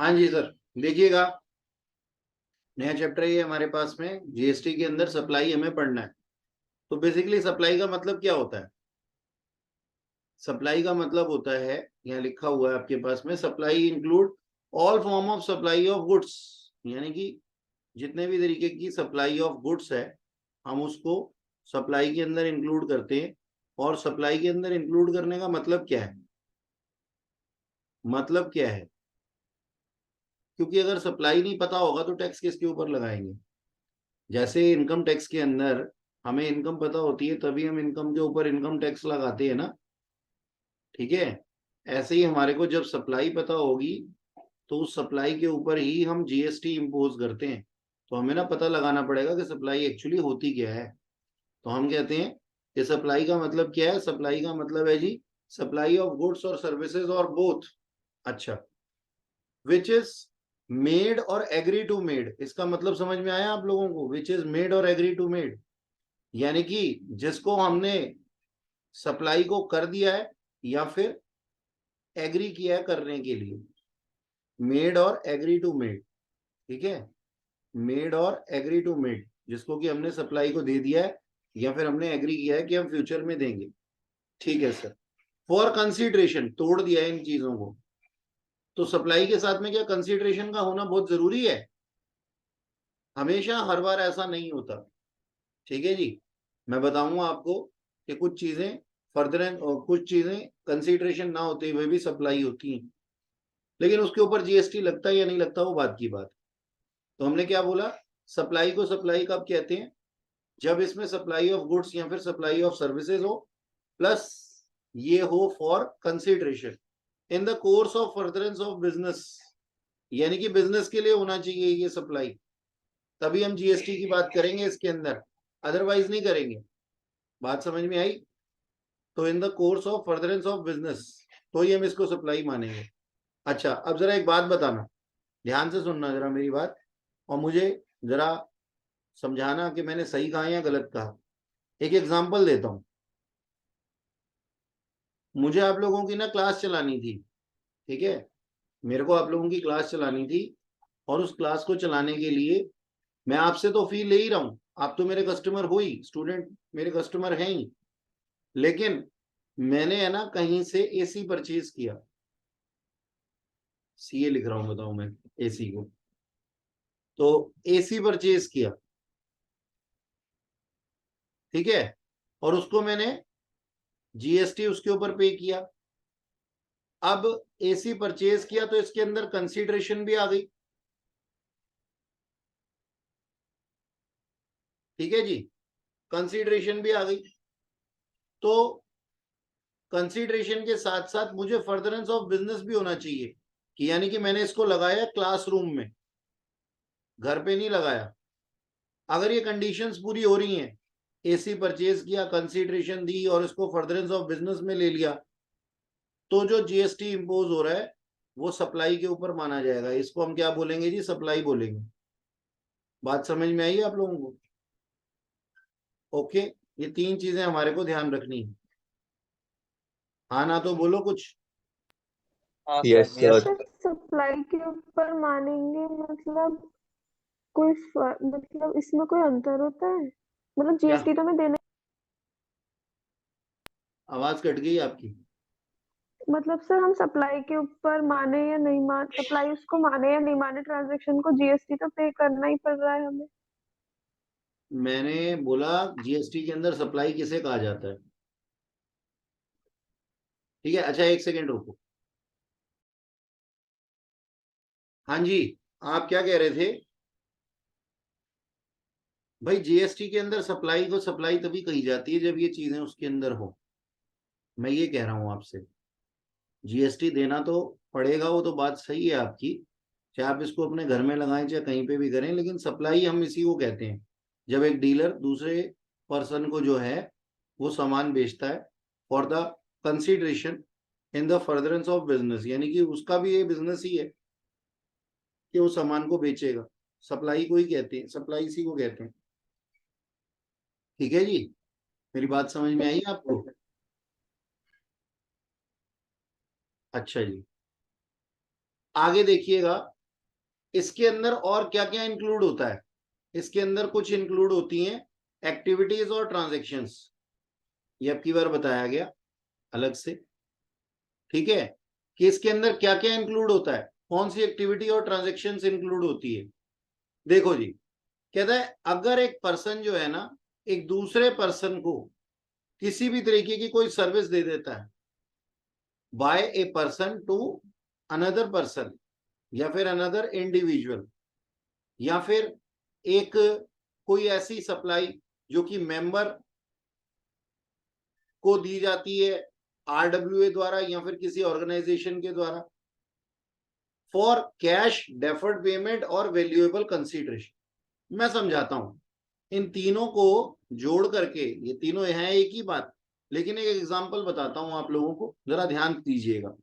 हाँ जी सर, देखिएगा नया चैप्टर ये हमारे पास में जीएसटी के अंदर सप्लाई हमें पढ़ना है। तो बेसिकली सप्लाई का मतलब क्या होता है? सप्लाई का मतलब होता है, यहाँ लिखा हुआ है आपके पास में, supply include all form of supply of goods, यानी कि जितने भी तरीके की सप्लाई ऑफ गुड्स है हम उसको सप्लाई के अंदर इंक्लूड करते हैं। और सप्लाई के अंदर इंक्लूड करने का मतलब क्या है? मतलब क्या है? क्योंकि अगर सप्लाई नहीं पता होगा तो टैक्स किसके ऊपर लगाएंगे? जैसे इनकम टैक्स के अंदर हमें इनकम पता होती है तभी हम इनकम के ऊपर इनकम टैक्स लगाते हैं ना, ठीक है। ऐसे ही हमारे को जब सप्लाई पता होगी तो उस सप्लाई के ऊपर ही हम जीएसटी इम्पोज करते हैं। तो हमें ना पता लगाना पड़ेगा कि सप्लाई एक्चुअली होती क्या है। तो हम कहते हैं कि सप्लाई का मतलब क्या है? सप्लाई का मतलब है जी सप्लाई ऑफ गुड्स और सर्विसेज और बोथ। अच्छा, विच इज मेड और एग्री टू मेड, इसका मतलब समझ में आया आप लोगों को? विच इज मेड और एग्री टू मेड, यानी कि जिसको हमने सप्लाई को कर दिया है या फिर एग्री किया है करने के लिए। मेड और एग्री टू मेड, ठीक है। मेड और एग्री टू मेड, जिसको कि हमने सप्लाई को दे दिया है या फिर हमने एग्री किया है कि हम फ्यूचर में देंगे, ठीक है सर। फॉर कंसिडरेशन, तोड़ दिया है इन चीजों को। तो सप्लाई के साथ में क्या कंसिडरेशन का होना बहुत जरूरी है? हमेशा हर बार ऐसा नहीं होता, ठीक है जी। मैं बताऊंगा आपको कि कुछ चीजें फर्दर और कुछ चीजें कंसिडरेशन ना होते हुए भी सप्लाई होती हैं, लेकिन उसके ऊपर जीएसटी लगता है या नहीं लगता वो बात की बात। तो हमने क्या बोला? सप्लाई को सप्लाई कब कहते हैं? जब इसमें सप्लाई ऑफ गुड्स या फिर सप्लाई ऑफ सर्विसेज हो, प्लस ये हो for consideration in the course of furtherance of business, यानी कि बिजनेस के लिए होना चाहिए ये सप्लाई, तभी हम जीएसटी की बात करेंगे इसके अंदर, अदरवाइज नहीं करेंगे। बात समझ में आई? तो in the course of furtherance of business, तो ही हम इसको सप्लाई मानेंगे। अच्छा, अब जरा एक बात बताना, ध्यान से सुनना जरा मेरी बात, और मुझे जरा समझाना कि मैंने सही कहा या गलत कहा। एक एग्जांपल देता हूं। मुझे आप लोगों की ना क्लास चलानी थी, ठीक है। मेरे को आप लोगों की क्लास चलानी थी, और उस क्लास को चलाने के लिए मैं आपसे तो फी ले ही रहा हूं, आप तो मेरे कस्टमर हो ही, स्टूडेंट मेरे कस्टमर हैं ही। लेकिन मैंने है ना कहीं से एसी परचेज किया, सीए लिख रहा हूं बताऊं मैं, एसी को। तो एसी परचेज किया, ठीक है, और उसको मैंने जीएसटी उसके ऊपर पे किया। अब एसी परचेज किया तो इसके अंदर कंसीडरेशन भी आ गई, ठीक है जी, कंसीडरेशन भी आ गई। तो कंसीडरेशन के साथ साथ मुझे फर्दरेंस ऑफ बिजनेस भी होना चाहिए, कि यानी कि मैंने इसको लगाया क्लासरूम में, घर पे नहीं लगाया। अगर ये कंडीशंस पूरी हो रही हैं, एसी परचेज किया, कंसीडरेशन दी और इसको फर्दरेंस ऑफ बिजनेस में ले लिया, तो जो जीएसटी इंपोज हो रहा है वो सप्लाई के ऊपर माना जाएगा। इसको हम क्या बोलेंगे जी? सप्लाई बोलेंगे। बात समझ में आई आप लोगों को? ओके, ये तीन चीजें हमारे को ध्यान रखनी है। हाँ ना तो बोलो कुछ। Yes sir. सर सप्लाई के ऊपर मानेंगे मतलब मतलब इसमें कोई अंतर होता है? मतलब क्या जीएसटी तो मैं देना, आवाज कट गई आपकी? मतलब सर हम सप्लाई के ऊपर माने या नहीं मान, सप्लाई उसको माने या नहीं माने, ट्रांजैक्शन को जीएसटी तो पे करना ही पड़ रहा है हमें। मैंने बोला जीएसटी के अंदर सप्लाई किसे कहा जाता है, ठीक है। अच्छा, एक सेकेंड रुको। हाँ जी, आप क्या कह रहे थे? भाई जीएसटी के अंदर सप्लाई को सप्लाई तभी कही जाती है जब ये चीजें उसके अंदर हो। मैं ये कह रहा हूं आपसे, जीएसटी देना तो पड़ेगा, वो तो बात सही है आपकी, चाहे आप इसको अपने घर में लगाएं चाहे कहीं पे भी करें, लेकिन सप्लाई हम इसी को कहते हैं जब एक डीलर दूसरे पर्सन को जो है वो सामान बेचता है for the consideration in the furtherance of business, यानी कि उसका भी ये बिजनेस ही है कि वो सामान को बेचेगा। सप्लाई को ही कहते हैं, सप्लाई इसी को कहते हैं, ठीक है जी। मेरी बात समझ में आई आपको? अच्छा जी, आगे देखिएगा। इसके अंदर और क्या क्या इंक्लूड होता है? इसके अंदर कुछ इंक्लूड होती हैं एक्टिविटीज और ट्रांजेक्शन्स, ये अब की बार बताया गया अलग से, ठीक है, कि इसके अंदर क्या क्या इंक्लूड होता है, कौन सी एक्टिविटी और ट्रांजेक्शन्स इंक्लूड होती है। देखो जी, कहता है अगर एक पर्सन जो है ना एक दूसरे पर्सन को किसी भी तरीके की कोई सर्विस दे देता है, by a person to another person, या फिर अनदर इंडिविजुअल, या फिर एक कोई ऐसी सप्लाई जो कि मेंबर को दी जाती है आरडब्ल्यूए द्वारा या फिर किसी ऑर्गेनाइजेशन के द्वारा, फॉर कैश, डेफर्ड पेमेंट और वैल्यूएबल कंसीडरेशन। मैं समझाता हूं, इन तीनों को जोड़ करके, ये तीनों हैं एक ही बात, लेकिन एक एग्जांपल बताता हूं आप लोगों को, जरा ध्यान दीजिएगा।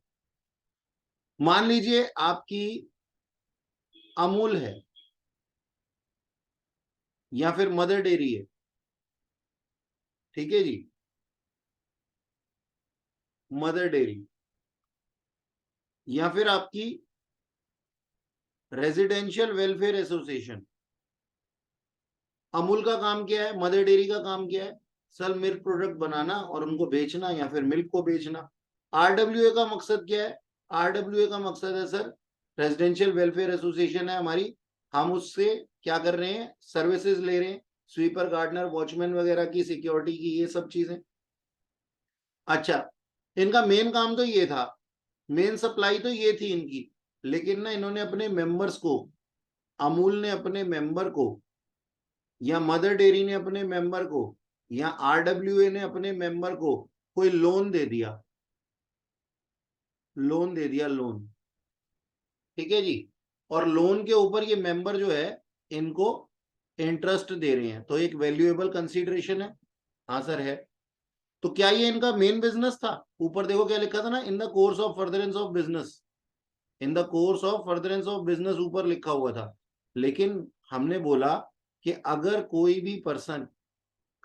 मान लीजिए आपकी अमूल है या फिर मदर डेयरी है, ठीक है जी, मदर डेयरी, या फिर आपकी रेजिडेंशियल वेलफेयर एसोसिएशन। अमूल का काम क्या है, मदर डेयरी का काम क्या है, सर मिल्क प्रोडक्ट बनाना और उनको बेचना या फिर मिल्क को बेचना। आरडब्ल्यूए का मकसद क्या है, आरडब्ल्यूए का मकसद है सर रेजिडेंशियल वेलफेयर एसोसिएशन है हमारी, हम उससे क्या कर रहे हैं, सर्विसेज ले रहे हैं, स्वीपर, गार्डनर, वॉचमैन वगैरह की, सिक्योरिटी की, ये सब चीजें। अच्छा, इनका मेन काम तो ये था, मेन सप्लाई तो ये थी इनकी, लेकिन ना इन्होंने अपने मेंबर्स को, अमूल ने अपने मेंबर को, या मदर डेयरी ने अपने मेंबर को, या आरडब्ल्यूए ने अपने मेंबर को कोई लोन दे दिया, लोन दे दिया, लोन, ठीक है जी, और लोन के ऊपर ये मेंबर जो है इनको इंटरेस्ट दे रहे हैं, तो एक वैल्यूएबल कंसीडरेशन है। हाँ सर है। तो क्या ये इनका मेन बिजनेस था? ऊपर देखो क्या लिखा था ना, इन the course of furtherance of business, in the course of furtherance of business ऊपर लिखा हुआ था। लेकिन हमने बोला कि अगर कोई भी पर्सन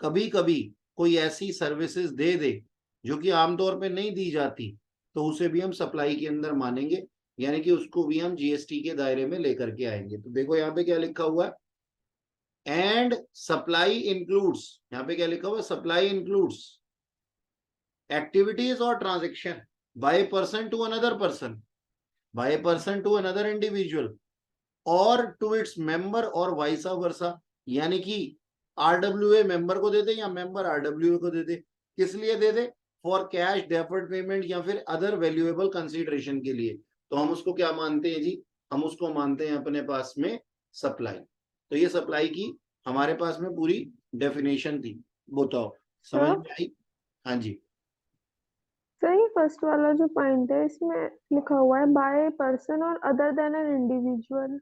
कभी कभी कोई ऐसी सर्विसेज दे दे जो कि आमतौर पे नहीं दी जाती, तो उसे भी हम सप्लाई के अंदर मानेंगे, यानी कि उसको भी हम जीएसटी के दायरे में लेकर के आएंगे। तो देखो यहाँ पे क्या लिखा हुआ है, एंड सप्लाई इंक्लूड्स, यहाँ पे क्या लिखा हुआ है, सप्लाई इंक्लूड्स एक्टिविटीज और transaction by person to another person, by a person to another individual, और टू इट्स मेंबर और वाइसा वर्सा, यानी कि आरडब्ल्यूए मेंबर को दे दे या मेंबर आरडब्ल्यूए को दे दे। किस लिए दे दे? फॉर कैश, डेफर्ड पेमेंट या फिर अदर वैल्यूएबल कंसीडरेशन के लिए। तो हम उसको क्या मानते हैं जी, हम उसको मानते हैं अपने पास में सप्लाई। तो ये सप्लाई की हमारे पास में पूरी डेफिनेशन थी। बताओ समझ में आई? हाँ जी। सर ये फर्स्ट वाला जो पॉइंट है इसमें लिखा हुआ है बाय पर्सन और अदर देन एन इंडिविजुअल।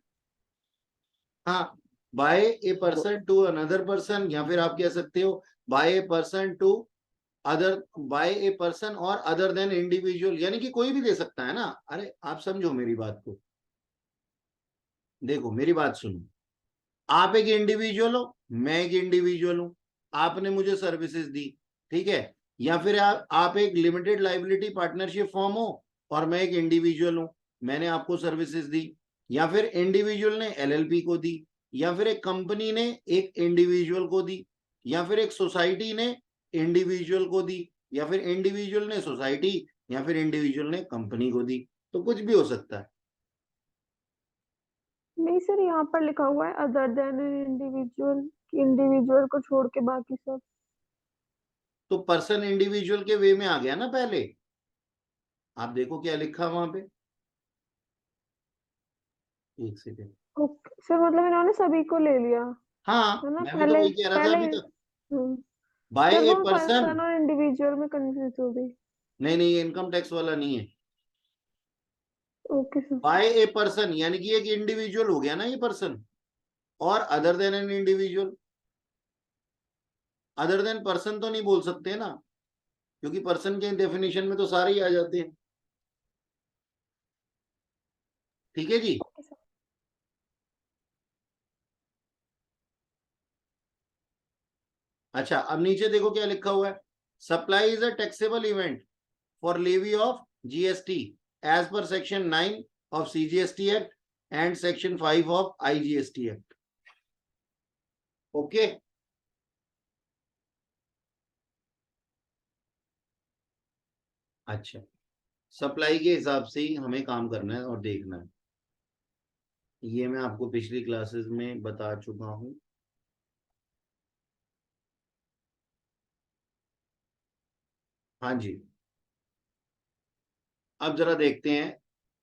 हाँ, by a person to another person, या फिर आप कह सकते हो by a person to other, by a person और अदर देन इंडिविजुअल, यानी कि कोई भी दे सकता है ना। अरे आप समझो मेरी बात को, देखो मेरी बात सुनो, आप एक इंडिविजुअल हो, मैं एक इंडिविजुअल हूं, आपने मुझे सर्विसेज दी, ठीक है, या फिर आप एक लिमिटेड लाइबिलिटी पार्टनरशिप फॉर्म हो और मैं एक इंडिविजुअल हूं, मैंने आपको सर्विसेज दी, या फिर इंडिविजुअल ने एलएलपी को दी, या फिर एक कंपनी ने एक इंडिविजुअल को दी, या फिर एक सोसाइटी ने इंडिविजुअल को दी, या फिर इंडिविजुअल ने सोसाइटी, या फिर इंडिविजुअल ने कंपनी को दी। तो कुछ भी हो सकता है। नहीं सर यहाँ पर लिखा हुआ है other than an individual, individual को छोड़ के बाकी सब। तो पर्सन इंडिविजुअल के वे में आ गया ना पहले, आप देखो क्या लिखा वहां पे, एक सेकेंड। ओके सर, मतलब इन्होंने सभी को ले लिया हाँ, है ना, मैं भी तो पहले वही कह रहा था पहले। अभी तक, हम्म, बाय सर ए वो पर्सन। पर्सन और इंडिविजुअल में कंफ्यूज हो गई। नहीं नहीं, ये इनकम टैक्स वाला नहीं है। Okay sir. By a person यानी कि एक इंडिविजुअल हो गया ना ये पर्सन, और other than an individual, other than person तो नहीं बोल सकते ना, क्योंकि पर्सन के डेफिनेशन में तो सारे ही आ जाते हैं। ठीक है जी। Okay sir. अच्छा, अब नीचे देखो क्या लिखा हुआ है, supply is a taxable event for levy of GST as per section 9 of CGST Act and Section 5 of IGST Act. Okay अच्छा, सप्लाई के हिसाब से ही हमें काम करना है और देखना है। ये मैं आपको पिछली क्लासेस में बता चुका हूं। हाँ जी, अब जरा देखते हैं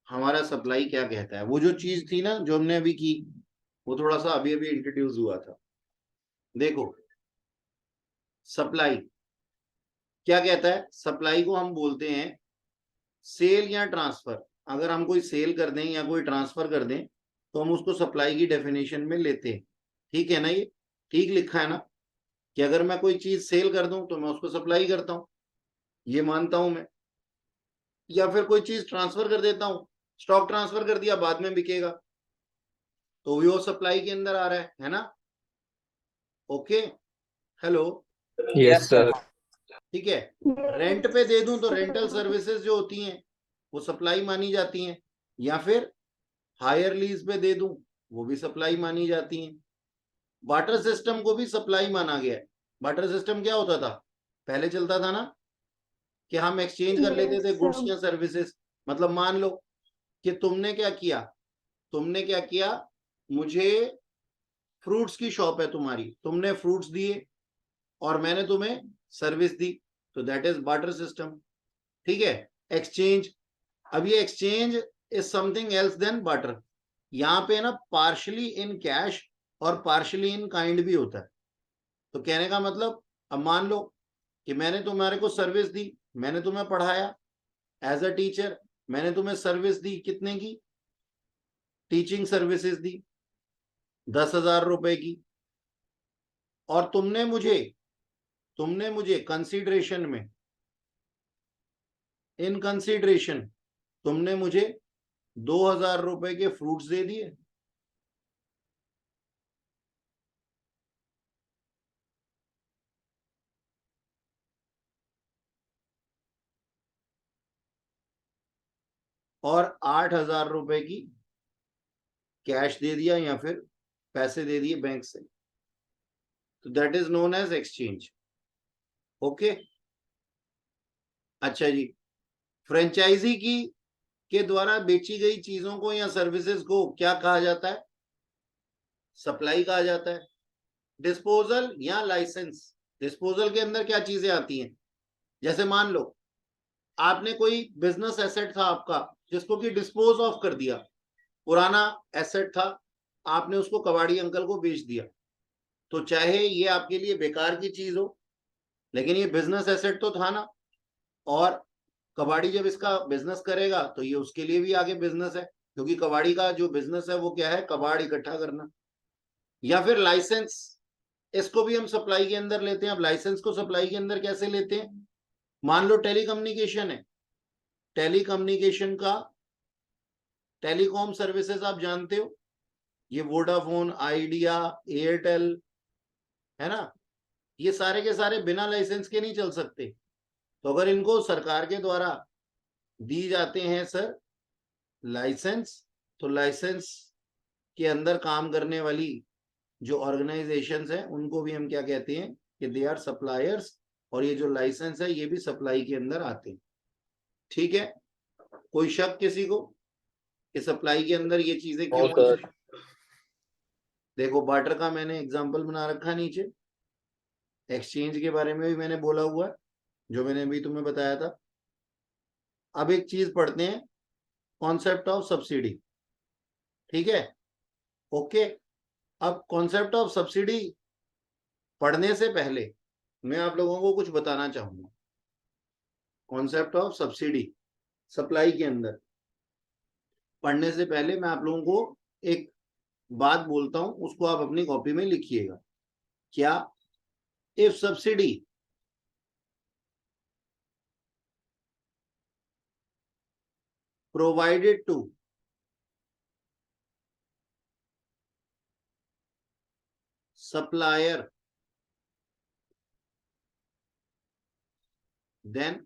हमारा सप्लाई क्या कहता है। वो जो चीज थी ना जो हमने अभी की, वो थोड़ा सा अभी अभी इंट्रोड्यूस हुआ था। देखो सप्लाई क्या कहता है, सप्लाई को हम बोलते हैं सेल या ट्रांसफर। अगर हम कोई सेल कर दें या कोई ट्रांसफर कर दें तो हम उसको सप्लाई की डेफिनेशन में लेते हैं। ठीक है ना, ये ठीक लिखा है ना कि अगर मैं कोई चीज सेल कर दूं तो मैं उसको सप्लाई करता हूं, ये मानता हूं मैं। या फिर कोई चीज ट्रांसफर कर देता हूं, स्टॉक ट्रांसफर कर दिया, बाद में बिकेगा, तो वो सप्लाई के अंदर आ रहा है ना। Okay, hello, yes sir. ठीक है। रेंट Yes, पे दे दूं तो रेंटल sir. सर्विसेज जो होती हैं वो सप्लाई मानी जाती हैं, या फिर हायर लीज पे दे दूं वो भी सप्लाई मानी जाती हैं। वाटर सिस्टम को भी सप्लाई माना गया है। वाटर सिस्टम क्या होता था, पहले चलता था ना कि हम एक्सचेंज कर लेते Yes, थे sir. गुड्स या सर्विसेज। मतलब मान लो कि तुमने क्या किया, तुमने क्या किया, मुझे फ्रूट्स की शॉप है तुम्हारी, तुमने फ्रूट्स दिए और मैंने तुम्हें सर्विस दी, तो दैट इज बार्टर सिस्टम। ठीक है, एक्सचेंज। अब ये exchange is something else than barter. यहाँ पे ना पार्शली इन कैश और पार्शली इन काइंड भी होता है। तो कहने का मतलब, अब मान लो कि मैंने तुम्हारे को सर्विस दी, मैंने तुम्हें पढ़ाया एज अ टीचर, मैंने तुम्हें सर्विस दी, कितने की, टीचिंग सर्विसेज दी 10,000 रुपए की। और तुमने मुझे कंसीडरेशन में, इन कंसीडरेशन तुमने मुझे 2,000 रुपए के फ्रूट्स दे दिए। और 8,000 रुपए की कैश दे दिया या फिर पैसे दे दिए बैंक से, तो that is known as exchange. Okay, अच्छा जी। फ्रेंचाइजी की के द्वारा बेची गई चीजों को या सर्विसेज को क्या कहा जाता है, सप्लाई कहा जाता है। डिस्पोजल या लाइसेंस, डिस्पोजल के अंदर क्या चीजें आती हैं, जैसे मान लो आपने कोई बिजनेस एसेट था आपका जिसको कि डिस्पोज ऑफ कर दिया, पुराना एसेट था, आपने उसको कबाड़ी अंकल को बेच दिया, तो चाहे ये आपके लिए बेकार की चीज हो लेकिन ये बिजनेस एसेट तो था ना। और कबाड़ी जब इसका बिजनेस करेगा तो ये उसके लिए भी आगे बिजनेस है, क्योंकि कबाड़ी का जो बिजनेस है वो क्या है, कबाड़ इकट्ठा करना। या फिर लाइसेंस, इसको भी हम सप्लाई के अंदर लेते हैं। अब लाइसेंस को सप्लाई के अंदर कैसे लेते हैं, मान लो टेलीकम्युनिकेशन है, टेलीकम्युनिकेशन का, टेलीकॉम सर्विसेज आप जानते हो, ये वोडाफोन, आइडिया, एयरटेल, है ना, ये सारे के सारे बिना लाइसेंस के नहीं चल सकते। तो अगर इनको सरकार के द्वारा दी जाते हैं सर लाइसेंस, तो लाइसेंस के अंदर काम करने वाली जो ऑर्गेनाइजेशंस हैं उनको भी हम क्या कहते हैं कि दे आर सप्लायर्स, और ये जो लाइसेंस है ये भी सप्लाई के अंदर आते हैं। ठीक है, कोई शक किसी को कि सप्लाई के अंदर ये चीजें नो क्यों आई। सर। देखो बार्टर का मैंने एग्जांपल बना रखा है नीचे, एक्सचेंज के बारे में भी मैंने बोला हुआ है जो मैंने अभी तुम्हें बताया था। अब एक चीज पढ़ते हैं, कॉन्सेप्ट ऑफ सब्सिडी। ठीक है, ओके। अब कॉन्सेप्ट ऑफ सब्सिडी पढ़ने से पहले मैं आप लोगों को कुछ बताना चाहूंगा। कॉन्सेप्ट ऑफ सब्सिडी सप्लाई के अंदर पढ़ने से पहले मैं आप लोगों को एक बात बोलता हूं, उसको आप अपनी कॉपी में लिखिएगा। क्या, if subsidy provided to supplier, then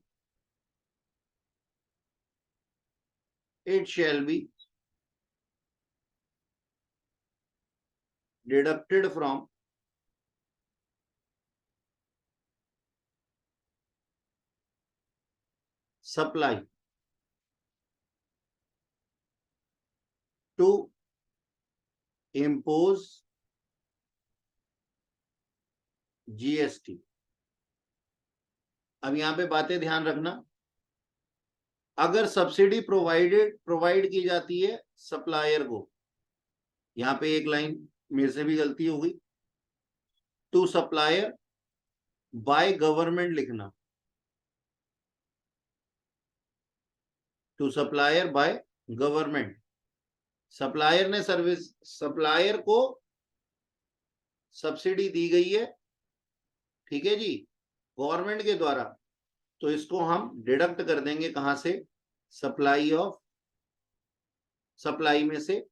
it shall be deducted from supply to impose GST. अब यहां पे बातें ध्यान रखना, अगर सब्सिडी प्रोवाइड की जाती है सप्लायर को, यहां पे एक लाइन मेरे से भी गलती हो गई, टू सप्लायर बाय गवर्नमेंट लिखना, to supplier by government. Supplier ने सर्विस, सप्लायर को सब्सिडी दी गई है, ठीक है जी, गवर्नमेंट के द्वारा, तो इसको हम डिडक्ट कर देंगे कहां से, सप्लाई ऑफ, सप्लाई में से,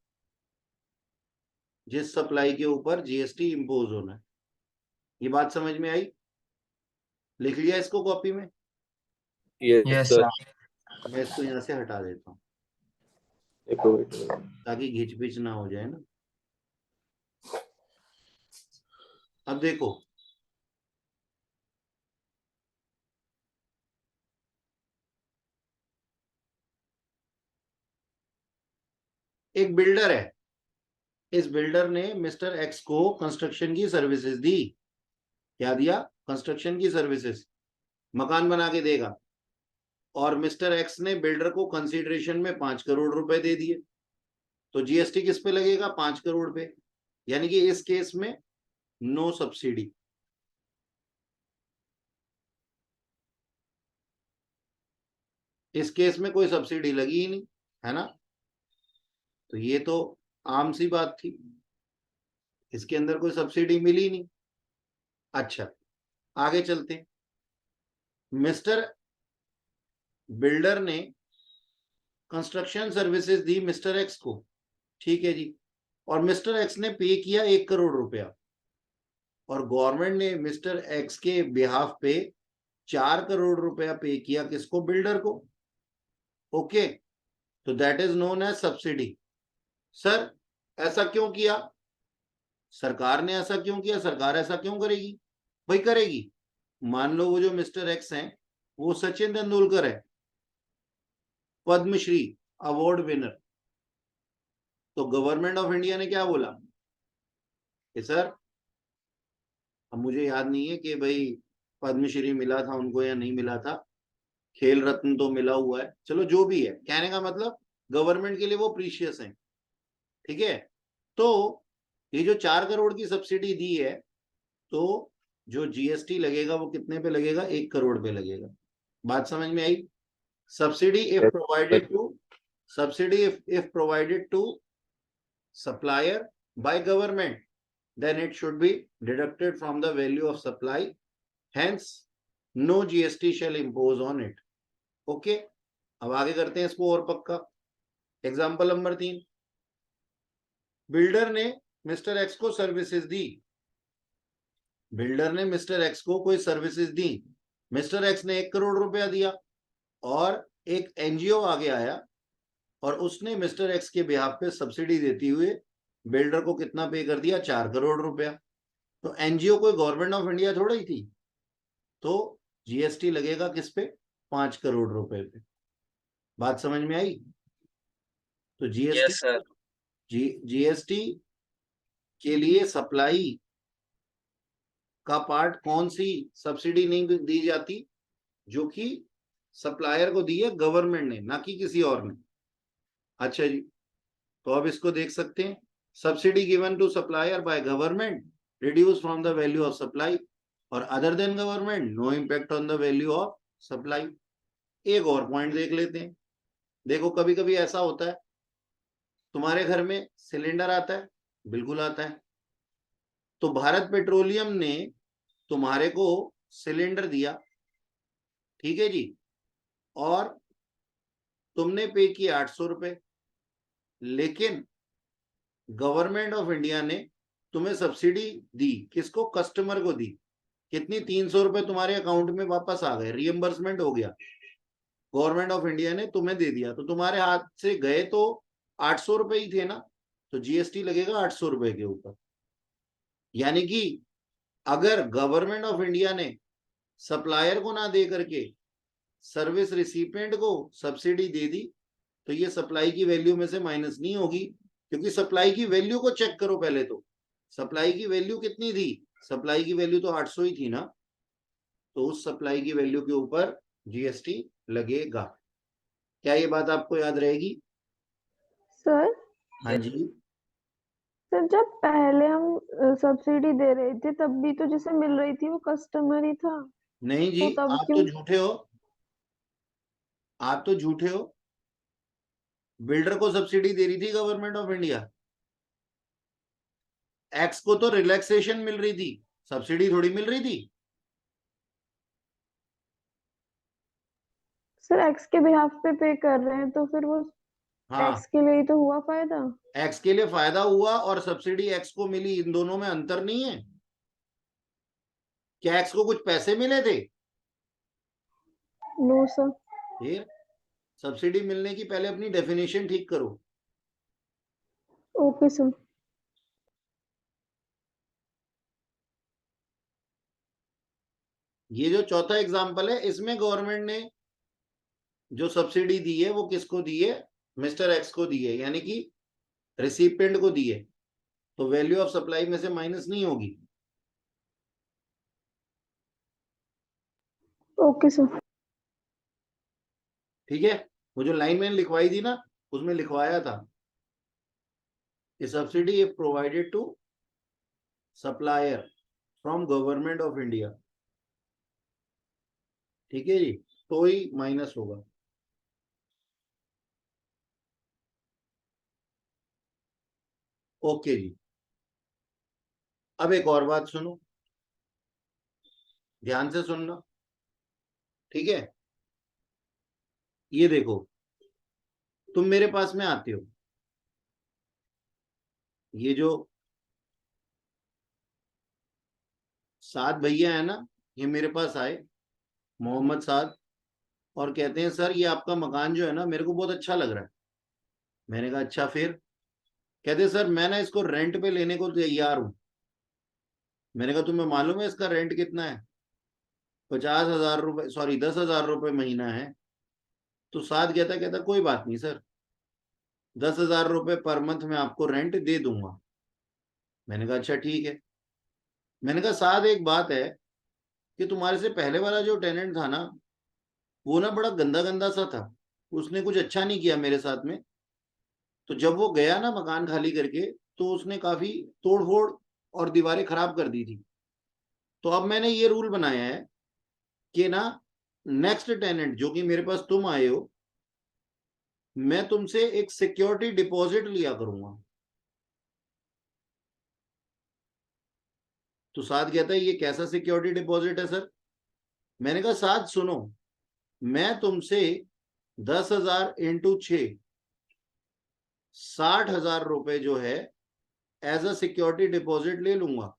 जिस सप्लाई के ऊपर जीएसटी इंपोज होना है। ये बात समझ में आई? लिख लिया इसको कॉपी में? Yes sir. मैं इसको यहां से हटा देता हूं ताकि घिचपिच ना हो जाए ना। अब देखो, एक बिल्डर है, इस बिल्डर ने मिस्टर एक्स को कंस्ट्रक्शन की सर्विसेज दी। क्या दिया? कंस्ट्रक्शन की सर्विसेज, मकान बना के देगा। और मिस्टर एक्स ने बिल्डर को कंसीडरेशन में 5 करोड़ रुपए दे दिए, तो जीएसटी किस पे लगेगा? 5 करोड़ पे। यानी कि इस केस में नो सब्सिडी। इस केस में कोई सब्सिडी लगी ही नहीं, है ना? तो ये तो आम सी बात थी, इसके अंदर कोई सब्सिडी मिली नहीं। अच्छा, आगे चलते। मिस्टर बिल्डर ने कंस्ट्रक्शन सर्विसेज दी मिस्टर एक्स को, ठीक है जी, और मिस्टर एक्स ने पे किया 1 करोड़ रुपया, और गवर्नमेंट ने मिस्टर एक्स के बिहाफ पे 4 करोड़ रुपया पे किया, किसको? बिल्डर को। ओके, तो that is known as subsidy. Sir ऐसा क्यों किया? सरकार ने ऐसा क्यों किया? सरकार ऐसा क्यों करेगी? भाई करेगी, मान लो वो जो मिस्टर एक्स हैं वो सचिन तेंदुलकर है, पद्मश्री अवार्ड विनर, तो गवर्नमेंट ऑफ इंडिया ने क्या बोला कि सर, अब मुझे याद नहीं है कि भाई पद्मश्री मिला था उनको या नहीं मिला था, खेल रत्न तो मिला हुआ है, चलो जो भी है, कहने का मतलब गवर्नमेंट के लिए वो प्रीशियस है, ठीक है। तो ये जो 4 करोड़ की सब्सिडी दी है, तो जो जीएसटी लगेगा वो कितने पे लगेगा? 1 करोड़ पे लगेगा। बात समझ में आई? Subsidy if provided to, subsidy if provided to supplier by government, then it should be deducted from the value of supply, hence no GST shall impose on it. Okay, अब आगे करते हैं इसको और पक्का। एग्जाम्पल नंबर 3, बिल्डर ने mister x को services दी, builder ने मिस्टर एक्स को कोई सर्विसेज दी, मिस्टर एक्स ने 1 करोड़ रुपया दिया, और एक एनजीओ आगे आया और उसने मिस्टर एक्स के बिहाफ पे सब्सिडी देती हुए बिल्डर को कितना पे कर दिया? 4 करोड़ रुपया। तो एनजीओ कोई गवर्नमेंट ऑफ इंडिया थोड़ा ही थी, तो जीएसटी लगेगा किस पे? 5 करोड़ रुपए पे। बात समझ में आई? तो जीएसटी के लिए सप्लाई का पार्ट, कौन सी सब्सिडी नहीं दी जाती? जो कि सप्लायर को दी है गवर्नमेंट ने, ना कि किसी और ने। अच्छा जी, तो अब इसको देख सकते हैं, subsidy given to supplier by government reduce from the value of supply, और other than government no impact on the value of supply. एक और पॉइंट देख लेते हैं। देखो कभी कभी ऐसा होता है, तुम्हारे घर में सिलेंडर आता है, बिल्कुल आता है, तो भारत पेट्रोलियम ने तुम्हारे को सिलेंडर दिया, ठीक है जी, और तुमने पे किया 800 रुपए, लेकिन गवर्नमेंट ऑफ इंडिया ने तुम्हें सब्सिडी दी, किसको? कस्टमर को दी। कितनी? 300 रुपए तुम्हारे अकाउंट में वापस आ गए, रिएम्बर्समेंट हो गया, गवर्नमेंट ऑफ इंडिया ने तुम्हें दे दिया, तो तुम्हारे हाथ से गए तो 800 रुपए ही थे ना, तो जीएसटी लगेगा 800 रुपए के ऊपर। यानी कि अगर गवर्नमेंट ऑफ इंडिया ने सप्लायर को ना दे करके सर्विस रिसिपिएंट को सब्सिडी दे दी तो ये सप्लाई की वैल्यू में से माइनस नहीं होगी, क्योंकि सप्लाई की वैल्यू को चेक करो पहले। तो सप्लाई की वैल्यू कितनी थी? सप्लाई की वैल्यू तो 800 ही थी ना, तो उस सप्लाई की वैल्यू के ऊपर जीएसटी लगेगा। क्या ये बात आपको याद रहेगी? सर हाँ जी। सर जब पहले हम सब्सिडी दे रहे थे तब भी तो जिसे मिल रही थी वो कस्टमर ही था। नहीं जी, तो तब आप तो क्यों? झूठे हो, आप तो झूठे हो। बिल्डर को सब्सिडी दे रही थी गवर्नमेंट ऑफ इंडिया, एक्स को तो रिलैक्सेशन मिल रही थी, सब्सिडी थोड़ी मिल रही थी। सर एक्स के बिहाफ पे कर रहे हैं तो फिर वो हाँ, एक्स के लिए ही तो हुआ फायदा। एक्स के लिए फायदा हुआ और सब्सिडी एक्स को मिली, इन दोनों में अंतर नहीं है। क्या एक्स को कुछ पैसे मिले थे? No sir. फिर सब्सिडी मिलने की पहले अपनी डेफिनेशन ठीक करो। Okay sir. ये जो चौथा एग्जाम्पल है इसमें गवर्नमेंट ने जो सब्सिडी दी है वो किसको दी है? मिस्टर एक्स को दी है, यानी कि रिसिपिएंट को दी है, तो वैल्यू ऑफ सप्लाई में से माइनस नहीं होगी। Okay sir. ठीक है, वो जो लाइन मैंने लिखवाई थी ना उसमें लिखवाया था कि subsidy if provided to supplier from government of India, ठीक है जी, तो ही माइनस होगा। ओके जी। अब एक और बात सुनो, ध्यान से सुनना, ठीक है? ये देखो, तुम मेरे पास में आते हो, ये जो 7 भैया है ना, ये मेरे पास आए, मोहम्मद साद, और कहते हैं सर ये आपका मकान जो है ना मेरे को बहुत अच्छा लग रहा है। मैंने कहा अच्छा, फिर? कहते सर मैं ना इसको रेंट पे लेने को तैयार हूं। मैंने कहा तुम्हें मालूम है इसका रेंट कितना है? 50,000 रुपये, सॉरी 10,000 रुपये महीना है। तो साथ कहता कोई बात नहीं सर, 10,000 रुपये पर मंथ में आपको रेंट दे दूंगा। मैंने कहा अच्छा ठीक है। मैंने कहा साथ एक बात है कि तुम्हारे से पहले वाला जो टेनेंट था ना वो ना बड़ा गंदा गंदा सा था, उसने कुछ अच्छा नहीं किया मेरे साथ में। तो जब वो गया ना मकान खाली करके तो उसने काफी तोड़ फोड़ और दीवारें खराब कर दी थी। तो अब मैंने ये रूल बनाया है कि ना नेक्स्ट टेनेंट जो कि मेरे पास तुम आए हो, मैं तुमसे एक सिक्योरिटी डिपॉजिट लिया करूंगा। तो साथ कहता है ये कैसा सिक्योरिटी डिपॉजिट है सर? मैंने कहा साथ सुनो, मैं तुमसे 10,000 इंटू 6, 60,000 रुपए जो है एज अ सिक्योरिटी डिपॉजिट ले लूंगा,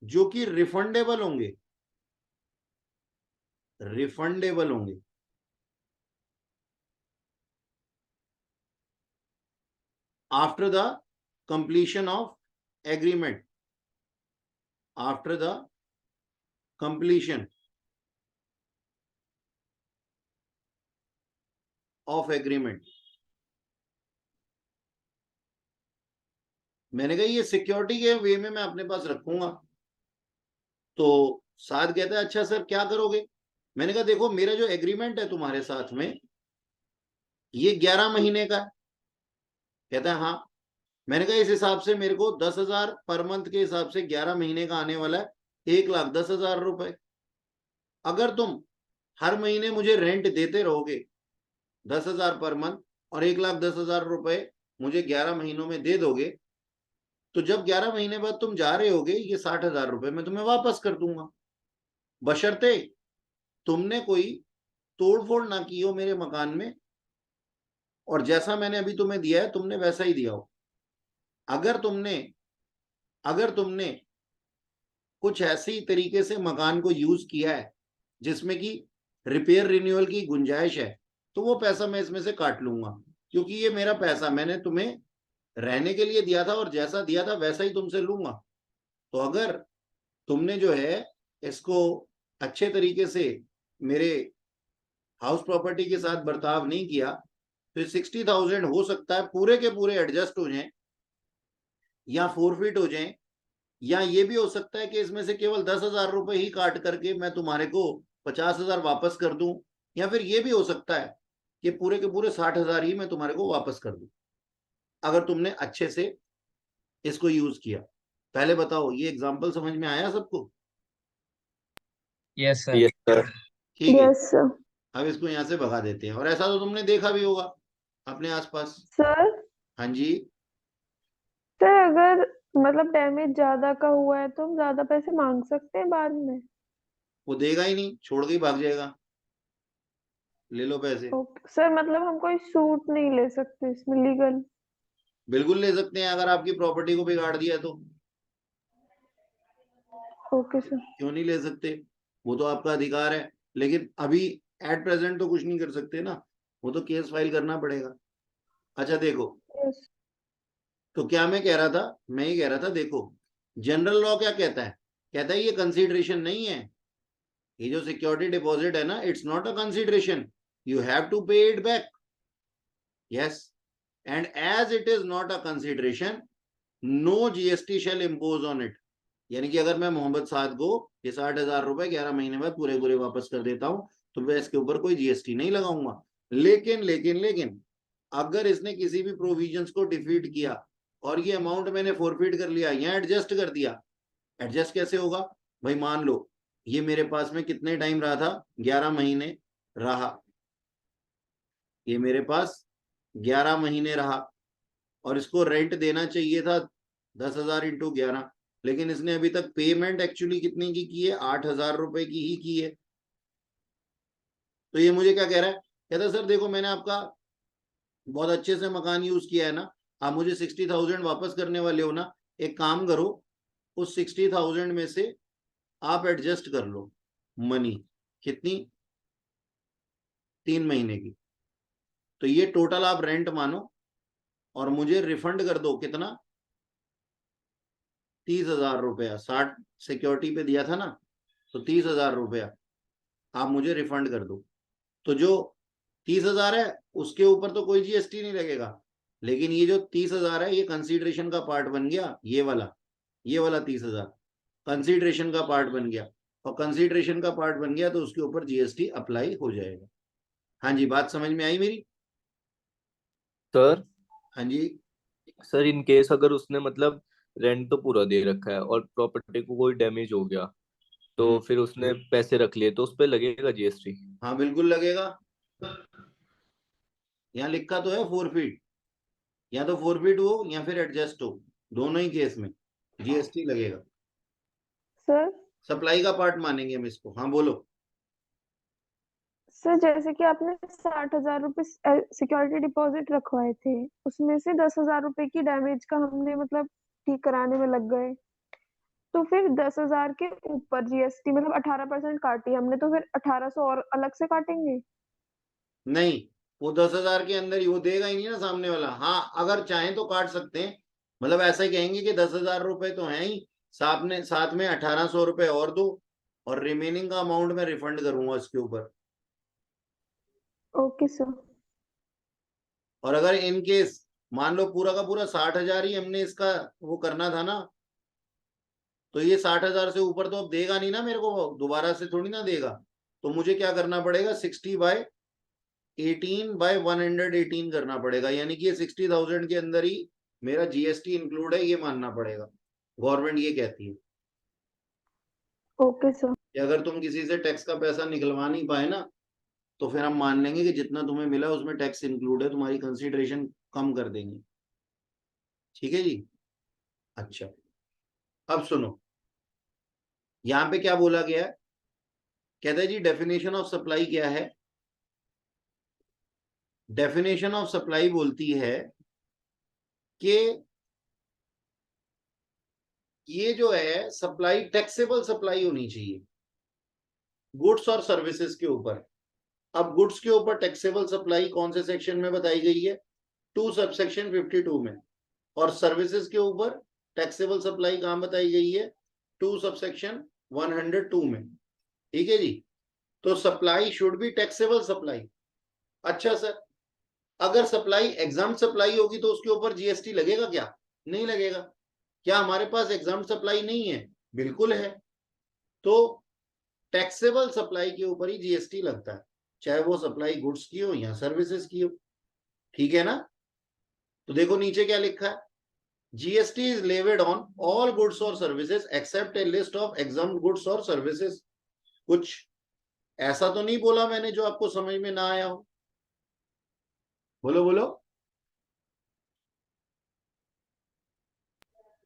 जो कि रिफंडेबल होंगे, रिफंडेबल होंगे। After the completion of agreement, after the completion of agreement. मैंने कहा ये सिक्योरिटी के वे में मैं अपने पास रखूंगा। तो साथ कहता है अच्छा सर क्या करोगे? मैंने कहा देखो मेरा जो एग्रीमेंट है तुम्हारे साथ में ये 11 महीने का है। कहता है हाँ। मैंने कहा इस हिसाब से मेरे को 10,000 पर मंथ के हिसाब से 11 महीने का आने वाला है 1,10,000 रुपए। अगर तुम हर महीने मुझे रेंट देते रहोगे 10,000 पर मंथ और 1,10,000 रुपए मुझे 11 महीनों में दे दोगे, तो जब 11 महीने बाद तुम जा रहे होगे ये 60,000 रुपए मैं तुम्हें वापस कर दूंगा, बशर्ते तुमने कोई तोड़ फोड़ ना की हो मेरे मकान में, और जैसा मैंने अभी तुम्हें दिया है तुमने वैसा ही दिया हो। अगर तुमने अगर तुमने कुछ ऐसी तरीके से मकान को यूज किया है जिसमें कि रिपेयर रिन्यूअल की गुंजाइश है, तो वो पैसा मैं इसमें से काट लूंगा, क्योंकि ये मेरा पैसा मैंने तुम्हें रहने के लिए दिया था और जैसा दिया था वैसा ही तुमसे लूंगा। तो अगर तुमने जो है इसको अच्छे तरीके से मेरे हाउस प्रॉपर्टी के साथ बर्ताव नहीं किया तो 60,000 हो सकता है पूरे के पूरे एडजस्ट हो जाएं या फोरफिट हो जाएं, या ये भी हो सकता है कि इसमें से केवल 10,000 रुपए ही काट करके मैं तुम्हारे को 50,000 वापस कर दूं, या फिर ये भी हो सकता है कि पूरे के पूरे 60,000 ही मैं तुम्हारे को वापस कर दूं, अगर तुमने अच्छे से इसको यूज किया। पहले बताओ, ये एग्जाम्पल समझ में आया सबको? Yes sir. ठीक है, यस सर। अब इसको यहाँ से भगा देते हैं। और ऐसा तो तुमने देखा भी होगा अपने आसपास। सर हाँ जी। सर अगर मतलब डैमेज ज्यादा का हुआ है तो हम ज्यादा पैसे मांग सकते हैं बाद में? वो देगा ही नहीं, छोड़ के ही भाग जाएगा, ले लो पैसे। ओके सर, मतलब हम कोई सूट नहीं ले सकते इसमें लीगल? बिल्कुल ले सकते हैं, अगर आपकी प्रॉपर्टी को बिगाड़ दिया तो। Okay sir. क्यों नहीं ले सकते, वो तो आपका अधिकार है। लेकिन अभी एट प्रेजेंट तो कुछ नहीं कर सकते ना, वो तो केस फाइल करना पड़ेगा। अच्छा देखो, यस। तो क्या मैं कह रहा था, मैं ये कह रहा था, देखो जनरल लॉ क्या कहता है, कहता है ये कंसीडरेशन नहीं है, ये जो सिक्योरिटी डिपॉजिट है ना, it's not a consideration, you have to pay it back. Yes, and as it is not a consideration, no GST shall impose on it. यानी कि अगर मैं मोहम्मद साद को ये 60,000 रुपए 11 महीने बाद पूरे पूरे वापस कर देता हूं तो मैं इसके ऊपर कोई जीएसटी नहीं लगाऊंगा। लेकिन लेकिन लेकिन अगर इसने किसी भी प्रोविजंस को डिफीट किया और ये अमाउंट मैंने फोरफिट कर लिया या एडजस्ट कर दिया, एडजस्ट कैसे होगा भाई? मान लो ये मेरे पास में कितने टाइम रहा था, 11 महीने रहा, ये मेरे पास 11 महीने रहा और इसको रेंट देना चाहिए था 10,000 इंटू 11, लेकिन इसने अभी तक पेमेंट एक्चुअली कितने की है, 8,000 रुपए की ही की है। तो ये मुझे क्या कह रहा है, कहता है सर देखो मैंने आपका बहुत अच्छे से मकान यूज किया है ना, आप मुझे 60,000 वापस करने वाले हो ना, एक काम करो उस 60,000 में से आप एडजस्ट कर लो मनी, कितनी, 3 महीने की, तो ये टोटल आप रेंट मानो और मुझे रिफंड कर दो कितना, 30,000 रुपया। 60 सिक्योरिटी पे दिया था ना, तो 30,000 रुपया आप मुझे रिफंड कर दो। तो जो 30,000 है उसके ऊपर तो कोई जीएसटी नहीं लगेगा, लेकिन ये जो 30,000 है ये कंसीडरेशन का पार्ट बन गया, ये वाला 30,000 कंसीडरेशन का पार्ट बन गया, और कंसीडरेशन का पार्ट बन गया तो उसके ऊपर जीएसटी अप्लाई हो जाएगा। हाँ जी, बात समझ में आई मेरी? सर हाँ जी। सर इन केस अगर उसने मतलब रेंट तो पूरा दे रखा है और प्रॉपर्टी को कोई डैमेज हो गया तो फिर उसने पैसे रख लिए तो उस पे लगेगा जीएसटी? हाँ बिल्कुल लगेगा, यहाँ लिखा तो है फोरफिट, या तो फोरफिट हो या फिर एडजस्ट हो, दोनों ही केस में जीएसटी लगेगा। सर सप्लाई का पार्ट मानेंगे हम इसको। हाँ बोलो। सर जैसे कि आपने 60,000 रुपए सिक्योरिटी डिपॉजिट रखवाए थे, उसमें से 10,000 रुपए की डैमेज का हमने मतलब ठीक कराने में लग गए, तो फिर 10,000 के ऊपर जीएसटी मतलब 18% काटी हमने, तो फिर 1,800 और अलग से काटेंगे? नहीं, वो 10,000 के अंदर ही, वो देगा ही नहीं ना सामने वाला। हाँ अगर चाहें तो काट सकते हैं, मतलब ऐसा ही कहेंगे कि 10,000 रुपए तो है ही, साथ में 1,800 रुपए और दो, और रिमेनिंग का अमाउंट मैं रिफंड करूंगा इसके ऊपर। Okay sir. और अगर इन केस मान लो पूरा का पूरा 60,000 ही हमने इसका वो करना था ना, तो ये 60,000 से ऊपर तो अब देगा नहीं ना मेरे को, दोबारा से थोड़ी ना देगा, तो मुझे क्या करना पड़ेगा, 60/18/118 करना पड़ेगा, यानी कि ये 60,000 के अंदर ही मेरा जीएसटी इंक्लूड है, ये मानना पड़ेगा। गवर्नमेंट ये कहती है ओके सर। कि अगर तुम किसी से टैक्स का पैसा निकलवा नहीं पाए ना, तो फिर हम मान लेंगे कि जितना तुम्हें मिला उसमें टैक्स इंक्लूड है, तुम्हारी कंसिडरेशन कम कर देंगे। ठीक है जी। अच्छा, अब सुनो, यहाँ पे क्या बोला गया है, कहता है जी डेफिनेशन ऑफ सप्लाई क्या है। डेफिनेशन ऑफ सप्लाई बोलती है कि ये जो है सप्लाई टैक्सेबल सप्लाई होनी चाहिए गुड्स और सर्विसेज के ऊपर। अब गुड्स के ऊपर टैक्सेबल सप्लाई कौन से सेक्शन में बताई गई है, 2 सबसेक्शन 52 में, और सर्विसेज के ऊपर टैक्सेबल सप्लाई कहां बताई गई है, 2 सबसेक्शन 102 में, ठीक है जी। तो supply should be taxable supply. अच्छा सर, अगर सप्लाई एग्जाम्प्ट सप्लाई होगी तो उसके ऊपर जीएसटी लगेगा क्या? नहीं लगेगा। क्या हमारे पास एग्जाम्प्ट सप्लाई नहीं है? बिल्कुल है। तो टैक्सेबल सप्लाई के ऊपर ही जीएसटी लगता है, चाहे वो सप्लाई गुड्स की हो या सर्विसेज की हो, ठीक है ना। तो देखो नीचे क्या लिखा है, GST is levied on all goods और services except a list of exempt goods और सर्विसेज। कुछ ऐसा तो नहीं बोला मैंने जो आपको समझ में ना आया हो? बोलो बोलो।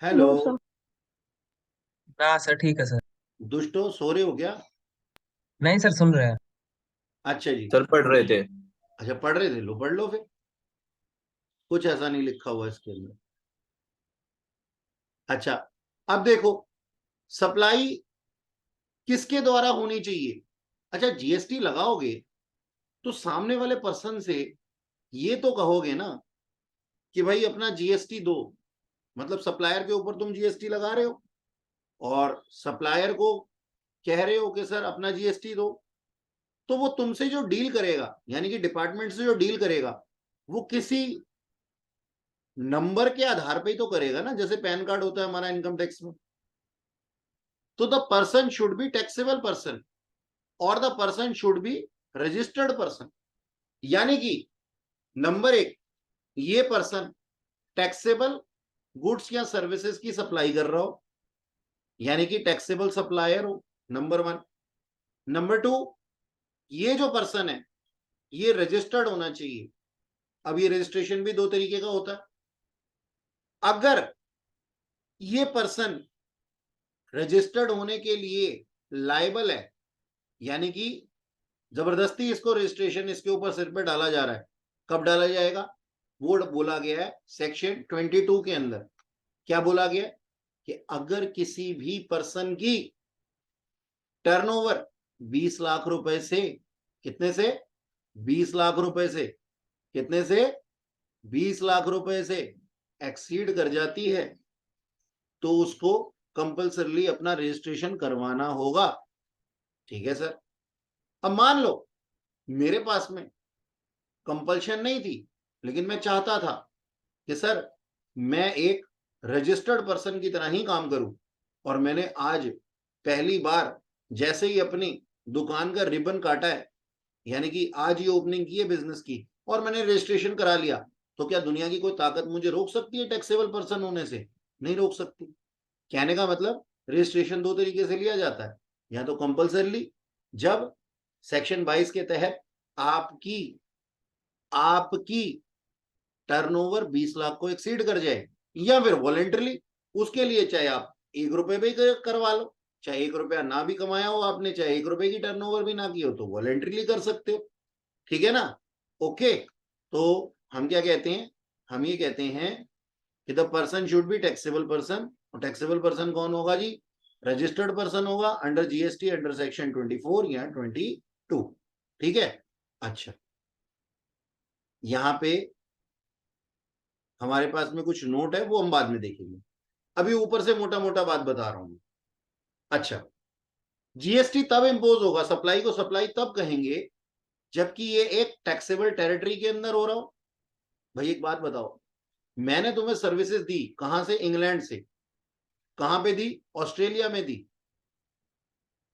हेलो। No sir. हाँ सर, ठीक है सर। दुष्टो, सो रहे हो क्या? नहीं सर, सुन रहे हैं। अच्छा जी। सर पढ़ रहे थे। अच्छा, पढ़ रहे थे, लो पढ़ लो फिर। कुछ ऐसा नहीं लिखा हुआ इसके अंदर। अच्छा, अब देखो, सप्लाई किसके द्वारा होनी चाहिए? अच्छा, जीएसटी लगाओगे तो सामने वाले पर्सन से ये तो कहोगे ना कि भाई अपना जीएसटी दो, मतलब सप्लायर के ऊपर तुम जीएसटी लगा रहे हो और सप्लायर को कह रहे हो कि सर अपना जीएसटी दो। तो वो तुमसे जो डील करेगा, यानी कि डिपार्टमेंट से जो डील करेगा, वो किसी नंबर के आधार पे ही तो करेगा ना, जैसे पैन कार्ड होता है हमारा इनकम टैक्स में। तो the person should be taxable person और the person should be registered person. यानी कि नंबर एक, ये पर्सन टैक्सेबल गुड्स या सर्विसेज की सप्लाई कर रहा हो, यानी कि टैक्सेबल सप्लायर हो, नंबर 1। नंबर 2, ये जो पर्सन है ये रजिस्टर्ड होना चाहिए। अब ये रजिस्ट्रेशन भी 2 तरीके का होता है। अगर ये पर्सन रजिस्टर्ड होने के लिए लायबल है, यानी कि जबरदस्ती इसको रजिस्ट्रेशन इसके ऊपर सिर पे डाला जा रहा है, कब डाला जाएगा? वो बोला गया है सेक्शन 22 के अंदर। क्या बोला गया है? कि अगर किसी भी पर्सन की टर्नओवर 20 लाख रुपए से, कितने से? 20 लाख रुपए से, कितने से? 20 लाख रुपए से एक्सीड कर जाती है तो उसको कंपल्सरली अपना रजिस्ट्रेशन करवाना होगा, ठीक है सर। अब मान लो मेरे पास में कंपल्शन नहीं थी, लेकिन मैं चाहता था कि सर मैं एक रजिस्टर्ड पर्सन की तरह ही काम करूं, और मैंने आज पहली बार जैसे ही अपनी दुकान का रिबन काटा है, यानी कि आज ही ओपनिंग की है बिजनेस की, और मैंने रजिस्ट्रेशन करा लिया, तो क्या दुनिया की कोई ताकत मुझे रोक सकती है टैक्सेबल पर्सन होने से? नहीं रोक सकती। कहने का मतलब रजिस्ट्रेशन 2 तरीके से लिया जाता है, या तो कंपल्सरली जब सेक्शन 22 के तहत आपकी आपकी टर्नओवर 20 लाख को एक्सीड कर जाए, या फिर वॉलेंटरली, उसके लिए चाहे आप 1 रुपए भी करवा लो, चाहे 1 रुपया ना भी कमाया हो आपने, चाहे 1 रुपए की टर्नओवर भी ना की हो, तो वॉलेंटरली कर सकते हो, ठीक है ना। ओके, तो हम क्या कहते हैं? हम ये कहते हैं कि the person should be taxable person. और टैक्सेबल पर्सन कौन होगा जी? रजिस्टर्ड पर्सन होगा अंडर जीएसटी, अंडर सेक्शन 24 या 22, ठीक है। अच्छा, यहां पे हमारे पास में कुछ नोट है, वो हम बाद में देखेंगे, अभी ऊपर से मोटा मोटा बात बता रहा हूं। अच्छा, जीएसटी तब इंपोज होगा, सप्लाई को सप्लाई तब कहेंगे जबकि ये एक टैक्सेबल टेरिटरी के अंदर हो रहा हो। भाई एक बात बताओ, मैंने तुम्हें सर्विसेज दी, कहां से? इंग्लैंड से। कहां पे दी? ऑस्ट्रेलिया में दी।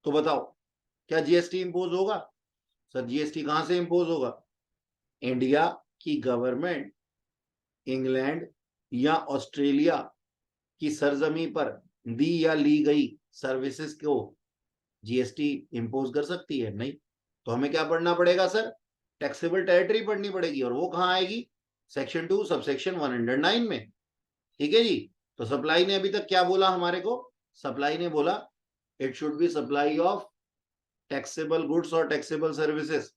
तो बताओ, क्या जीएसटी इंपोज होगा? सर जीएसटी कहां से इंपोज होगा? इंडिया की गवर्नमेंट इंग्लैंड या ऑस्ट्रेलिया की सरजमी पर दी या ली गई सर्विसेज को जीएसटी इंपोज कर सकती है? नहीं। तो हमें क्या पढ़ना पड़ेगा सर? टैक्सेबल टेरिटरी पढ़नी पड़ेगी, और वो कहां आएगी? सेक्शन 2 सबसेक्शन 109 में, ठीक है जी। तो सप्लाई ने अभी तक क्या बोला हमारे को? सप्लाई ने बोला it should be supply of taxable goods और taxable services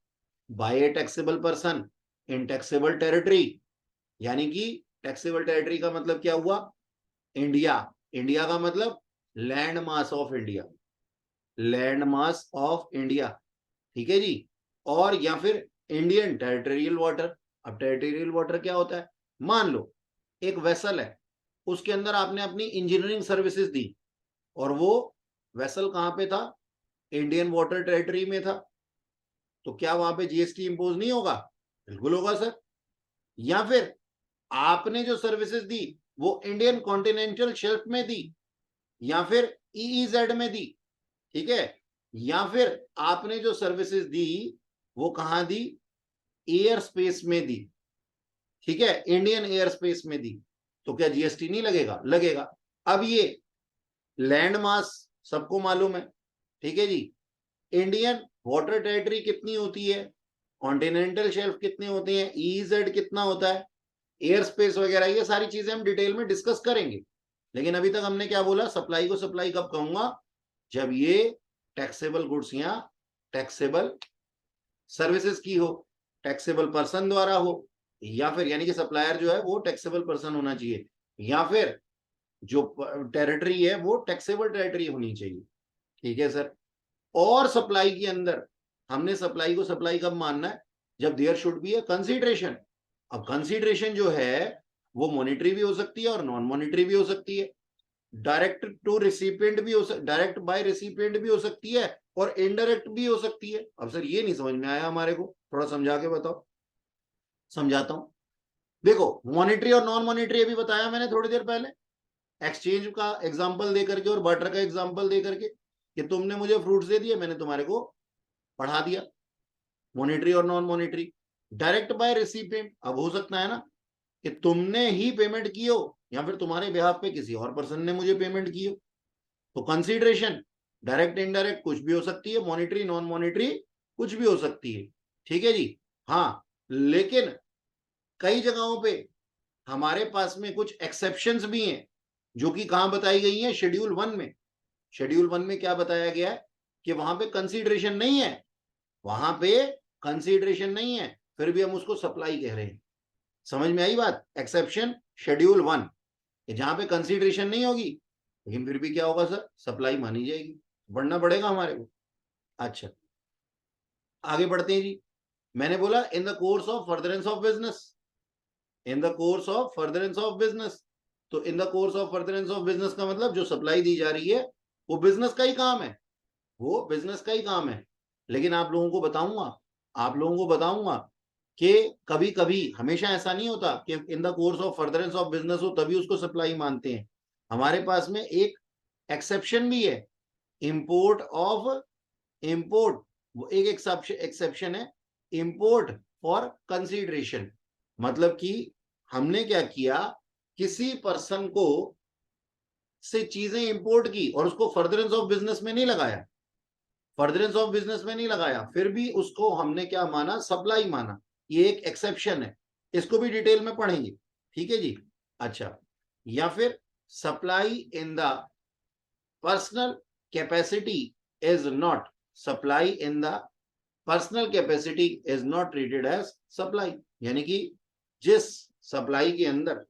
by a taxable person in taxable territory. यानी कि टैक्सेबल टेरिटरी का मतलब क्या हुआ? इंडिया। इंडिया का मतलब land mass of India, land mass of India, ठीक है जी। और या फिर इंडियन टेरिटोरियल वाटर। अब टेरिटोरियल वाटर क्या होता है? मान लो एक वेसल है, उसके अंदर आपने अपनी इंजीनियरिंग सर्विसेज दी, और वो वेसल कहाँ पे था? इंडियन वाटर टेरिटरी में था, तो क्या वहां पे जीएसटी इंपोज नहीं होगा? बिल्कुल होगा सर। या फिर आपने जो सर्विसेज दी वो इंडियन कॉन्टिनेंटल शेल्फ में दी, या फिर ईईजेड में दी, ठीक है, या फिर आपने जो सर्विसेज दी वो कहां दी? एयर स्पेस में दी, ठीक है, इंडियन एयर स्पेस में दी, तो क्या जीएसटी नहीं लगेगा? लगेगा। अब ये लैंड मास सबको मालूम है, ठीक है जी, इंडियन वाटर टेरिटरी कितनी होती है, कॉन्टिनेंटल शेल्फ कितने होते हैं, ईजेड कितना होता है, एयर स्पेस वगैरह, ये सारी चीजें हम डिटेल में डिस्कस करेंगे। लेकिन अभी तक हमने क्या बोला? सप्लाई को सप्लाई कब कहूंगा? जब ये टैक्सेबल गुड्स या टैक्सेबल सर्विसेज की हो, टैक्सेबल पर्सन द्वारा हो, या फिर यानी कि सप्लायर जो है वो टैक्सेबल पर्सन होना चाहिए, या फिर जो टेरिटरी है वो टैक्सेबल टेरिटरी होनी चाहिए, ठीक है सर। और सप्लाई के अंदर हमने सप्लाई को सप्लाई कब मानना है? जब there should be a consideration. अब कंसीडरेशन जो है वो मॉनिटरी भी हो सकती है और नॉन मॉनिटरी भी हो सकती है, डायरेक्ट टू रिसिपिएंट भी हो सकती, डायरेक्ट बाय रिसिपिएंट भी हो सकती है, और इनडायरेक्ट भी हो सकती है। अब सर ये नहीं समझ में आया हमारे को, थोड़ा समझा के बताओ। समझाता हूं, देखो, मॉनिटरी और नॉन मॉनिटरी अभी बताया मैंने थोड़ी देर पहले, एक्सचेंज का एग्जांपल दे करके और बार्टर का एग्जांपल दे करके, कि तुमने मुझे फ्रूट्स दे दिए, मैंने तुम्हारे को पढ़ा दिया, मॉनिटरी और non monetary. Direct by recipient, अब हो सकता है ना कि तुमने ही पेमेंट की हो, या फिर तुम्हारे बिहाफ पे किसी और पर्सन ने मुझे पेमेंट की हो, तो कंसीडरेशन डायरेक्ट इनडायरेक्ट कुछ भी हो सकती है, मॉनिटरी नॉन मॉनिटरी कुछ भी हो सकती है, ठीक है जी। हाँ, लेकिन कई जगहों पे हमारे पास में कुछ एक्सेप्शंस भी हैं, जो कि कहां बताई गई हैं? शेड्यूल 1 में। शेड्यूल 1 में क्या बताया गया है? कि वहां पे कंसीडरेशन नहीं है, वहां पे कंसीडरेशन नहीं है, फिर भी हम उसको सप्लाई कह रहे हैं। समझ में आई बात? एक्सेप्शन शेड्यूल 1, जहां पे कंसीडरेशन नहीं होगी, लेकिन फिर भी क्या होगा सर? सप्लाई मानी जाएगी, बढ़ना पड़ेगा हमारे को। अच्छा, आगे बढ़ते हैं जी। मैंने बोला in the course of furtherance of business, in the course of furtherance of business. तो in the course of furtherance of business का मतलब जो सप्लाई दी जा रही है वो बिजनेस का ही काम है, वो बिजनेस का ही काम है। लेकिन आप लोगों को बताऊंगा, आप लोगों को बताऊंगा कि कभी कभी, हमेशा ऐसा नहीं होता कि इन the course of furtherance of business हो तभी उसको सप्लाई मानते हैं। हमारे पास में एक एक्सेप्शन भी है, इंपोर्ट ऑफ, इंपोर्ट, वो एक एक्सेप्शन है, इंपोर्ट फॉर कंसीडरेशन। मतलब कि हमने क्या किया, किसी पर्सन को से चीजें इंपोर्ट की और उसको फर्दरेंस ऑफ बिजनेस में नहीं लगाया, फर्दरेंस ऑफ बिजनेस में नहीं लगाया, फिर भी उसको हमने क्या माना? सप्लाई माना। ये एक एक्सेप्शन है, इसको भी डिटेल में पढ़ेंगे, ठीक है जी। अच्छा, या फिर supply in the personal capacity is not, supply in the personal capacity is not treated as supply, यानी कि जिस सप्लाई के अंदर,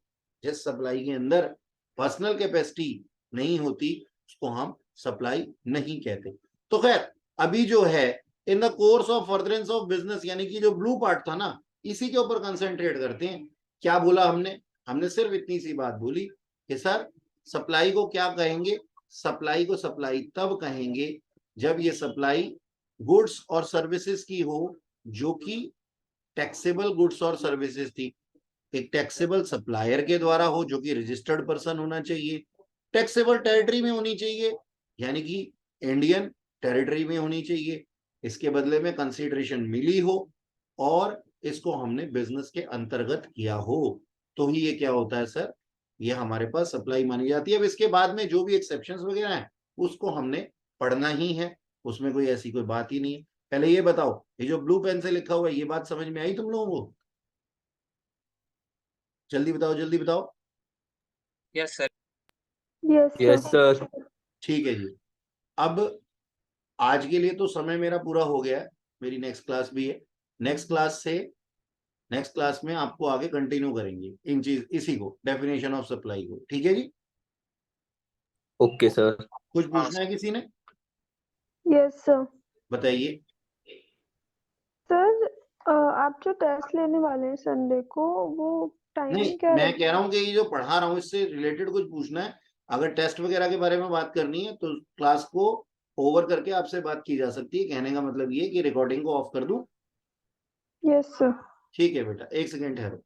जिस सप्लाई के अंदर पर्सनल कैपेसिटी नहीं होती उसको हम सप्लाई नहीं कहते। तो खैर, अभी जो है इन the course of furtherance of business, यानी कि जो ब्लू पार्ट था ना, इसी के ऊपर कंसंट्रेट करते हैं। क्या बोला हमने? हमने सिर्फ इतनी सी बात बोली कि सर सप्लाई को क्या कहेंगे? सप्लाई को सप्लाई तब कहेंगे जब ये सप्लाई गुड्स और सर्विसेज की हो जो कि टैक्सेबल गुड्स और सर्विसेज थी, एक टैक्सेबल सप्लायर के द्वारा हो जो कि रजिस्टर्ड पर्सन होना चाहिए, टैक्सेबल टेरिटरी में होनी चाहिए, यानी कि इंडियन टेरिटरी में होनी चाहिए, इसके बदले में कंसीडरेशन मिली हो, और इसको हमने बिजनेस के अंतर्गत किया हो, तो ही ये क्या होता है सर? ये हमारे पास सप्लाई मानी जाती है। अब इसके बाद में जो भी एक्सेप्शंस वगैरह हैं उसको हमने पढ़ना ही है, उसमें कोई ऐसी कोई बात ही नहीं है। पहले ये बताओ, ये जो ब्लू पेन से लिखा हुआ है ये बात समझ में आई तुम लोगों को? जल्दी बताओ, जल्दी बताओ। Yes sir. Yes yes sir. Sir. ठीक है जी। अब आज के लिए तो समय मेरा पूरा हो गया है, मेरी नेक्स्ट क्लास भी है, नेक्स्ट क्लास से, नेक्स्ट क्लास में आपको आगे कंटिन्यू करेंगे इन चीज, इसी को, डेफिनेशन ऑफ सप्लाई को, ठीक है जी। Okay sir. कुछ पूछना है किसी ने? Yes sir. बताइए। सर आप जो टेस्ट लेने वाले हैं संडे को, वो नहीं, टाइमिंग क्या मैं रहेगी? कह रहा हूँ कि ये जो पढ़ा रहा हूँ इससे रिलेटेड कुछ पूछना है, अगर टेस्ट वगैरह के बारे में बात करनी है तो क्लास को ओवर करके आपसे बात की जा सकती है। कहने का मतलब ये कि रिकॉर्डिंग को ऑफ कर दूं? Yes sir. ठीक है बेटा, 1 सेकेंड ठहरो।